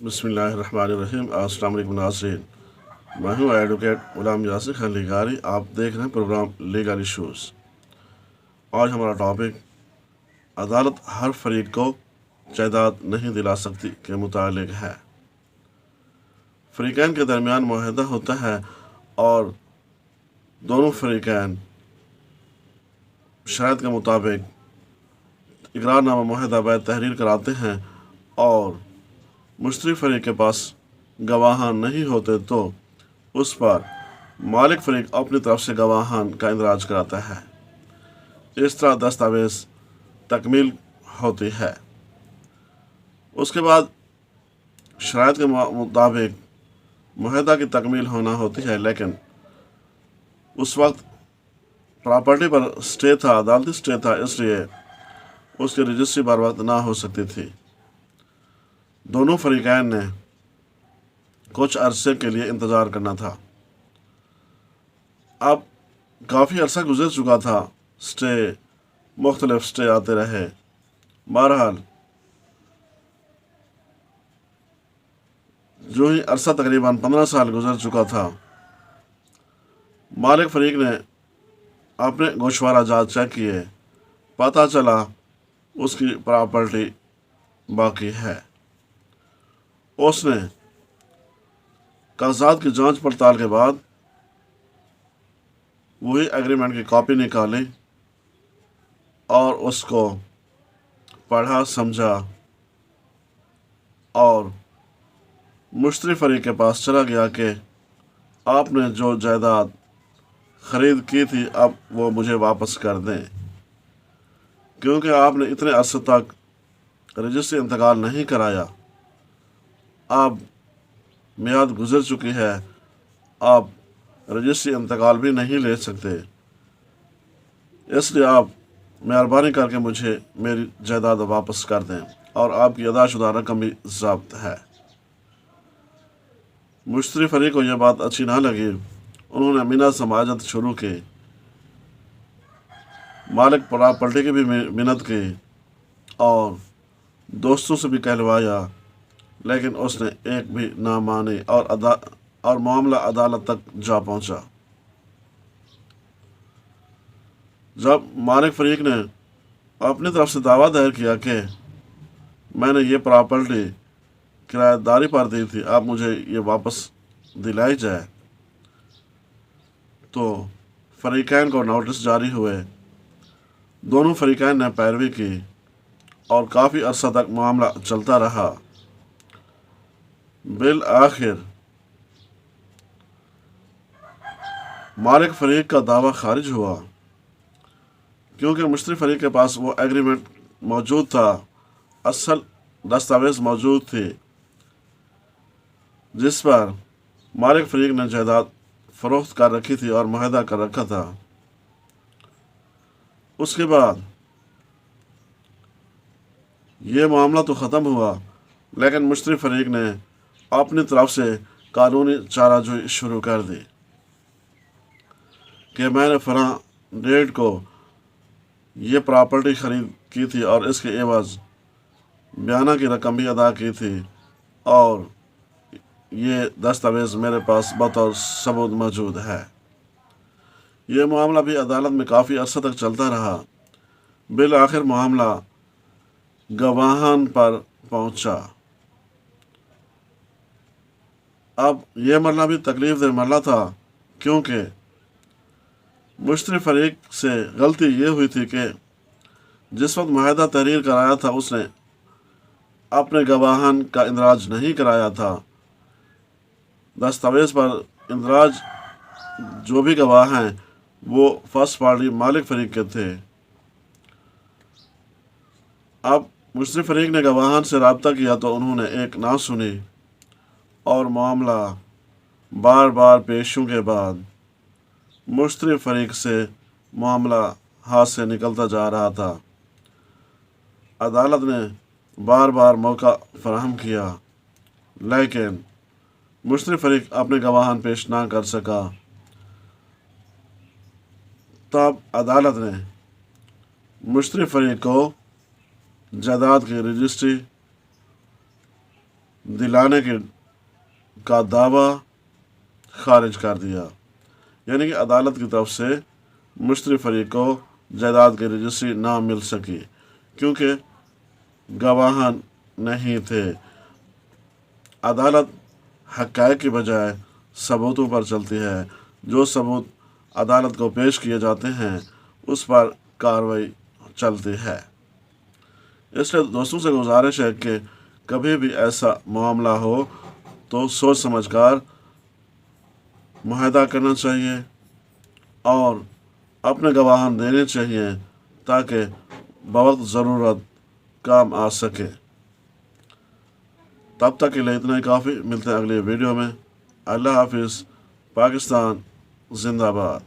बिस्मिल्लाहिर्रहमानिर्रहीम। अस्सलाम वालेकुम नाज़रीन, मैं हूँ एडवोकेट गुलाम यासिर खान लिगारी। आप देख रहे हैं प्रोग्राम लीगल इशूज़। आज हमारा टॉपिक अदालत हर फरीक को जायदाद नहीं दिला सकती के मुतालिक है। फरीकैन के दरमियान मुआहदा होता है और दोनों फरीकैन शराइत के मुताबिक इकरारनामा मुआहदा बैद तहरीर कराते हैं और मुश्तरी फरीक के पास गवाहान नहीं होते तो उस पर मालिक फरीक अपनी तरफ से गवाहान का इंदराज कराता है। इस तरह दस्तावेज़ तकमील होती है। उसके बाद शराइत के मुताबिक मुआहदा की तकमील होना होती है, लेकिन उस वक्त प्रॉपर्टी पर स्टे था, अदालती स्टे था, इसलिए उसकी रजिस्ट्री बर वक्त ना हो सकती थी। दोनों फरीकैन ने कुछ अरसे के लिए इंतज़ार करना था। अब काफ़ी अरसा गुजर चुका था, मुख्तलिफ स्टे आते रहे। बहरहाल जो ही अरसा तकरीबन 15 साल गुजर चुका था, मालिक फरीक ने अपने गोशवारा जात चेक किए, पता चला उसकी प्रॉपर्टी बाकी है। उसने कागजात की जांच पड़ताल के बाद वही एग्रीमेंट की कॉपी निकाली और उसको पढ़ा, समझा और मुश्तरी फरीक के पास चला गया कि आपने जो जायदाद ख़रीद की थी अब वो मुझे वापस कर दें, क्योंकि आपने इतने अरसे तक रजिस्ट्री इंतकाल नहीं कराया। अब मियाद गुजर चुकी है, आप रजिस्ट्री इंतकाल भी नहीं ले सकते, इसलिए आप मेहरबानी करके मुझे मेरी जायदाद वापस कर दें और आपकी अदाशुदा रकम भी ज़ब्त है। मुश्तरी फरीक को यह बात अच्छी ना लगी। उन्होंने मिन्नत समाजत शुरू की, मालिक प्रॉपर्टी की भी मिन्नत की और दोस्तों से भी कहलवाया, लेकिन उसने एक भी ना मानी और मामला अदालत तक जा पहुंचा। जब मालिक फरीक ने अपनी तरफ से दावा दायर किया कि मैंने ये प्रॉपर्टी किराएदारी पर दी थी, अब मुझे ये वापस दिलाई जाए, तो फरीकैन को नोटिस जारी हुए। दोनों फरीकैन ने पैरवी की और काफ़ी अरसा तक मामला चलता रहा। बिल आखिर मालिक फरीक का दावा खारिज हुआ, क्योंकि मुश्तरी फरीक के पास वो एग्रीमेंट मौजूद था, असल दस्तावेज़ मौजूद थे जिस पर मालिक फरीक ने जायदाद फ़रोख्त कर रखी थी और मुआहदा कर रखा था। उसके बाद ये मामला तो ख़त्म हुआ, लेकिन मुश्तरी फरीक ने अपनी तरफ से कानूनी चाराजोई शुरू कर दी कि मैंने फ़लाँ डेट को ये प्रॉपर्टी ख़रीद की थी और इसके एवज़ बयाना की रकम भी अदा की थी और ये दस्तावेज़ मेरे पास बतौर सबूत मौजूद है। ये मामला भी अदालत में काफ़ी अरसा तक चलता रहा। बिल आखिर मामला गवाहान पर पहुंचा। अब यह मरला भी तकलीफ दे मरला था, क्योंकि मुश्तरी फरीक से गलती ये हुई थी कि जिस वक्त मुआहदा तहरीर कराया था उसने अपने गवाहान का इंदराज नहीं कराया था। दस्तावेज़ पर इंदराज जो भी गवाह हैं वो फर्स्ट पार्टी मालिक फरीक के थे। अब मुश्तरी फरीक ने गवाहान से रब्ता किया तो उन्होंने एक ना सुनी और मामला बार बार पेशों के बाद मुश्तरी फरीक से मामला हाथ से निकलता जा रहा था। अदालत ने बार बार मौका फराहम किया, लेकिन मुश्तरी फरीक अपने गवाहान पेश ना कर सका। तब अदालत ने मुश्तरी फरीक को जायदाद की रजिस्ट्री दिलाने का दावा खारिज कर दिया। यानी कि अदालत की तरफ से मुश्तरी फरीक को जायदाद की रजिस्ट्री ना मिल सकी क्योंकि गवाह नहीं थे। अदालत हक़ाइक़ की बजाय सबूतों पर चलती है। जो सबूत अदालत को पेश किए जाते हैं उस पर कार्रवाई चलती है। इसलिए दोस्तों से गुजारिश है कि कभी भी ऐसा मामला हो तो सोच समझकर मुआहदा करना चाहिए और अपने गवाह देने चाहिए ताकि बवक्त ज़रूरत काम आ सके। तब तक के लिए इतना ही काफ़ी। मिलते हैं अगले वीडियो में। अल्लाह हाफिज़। पाकिस्तान जिंदाबाद।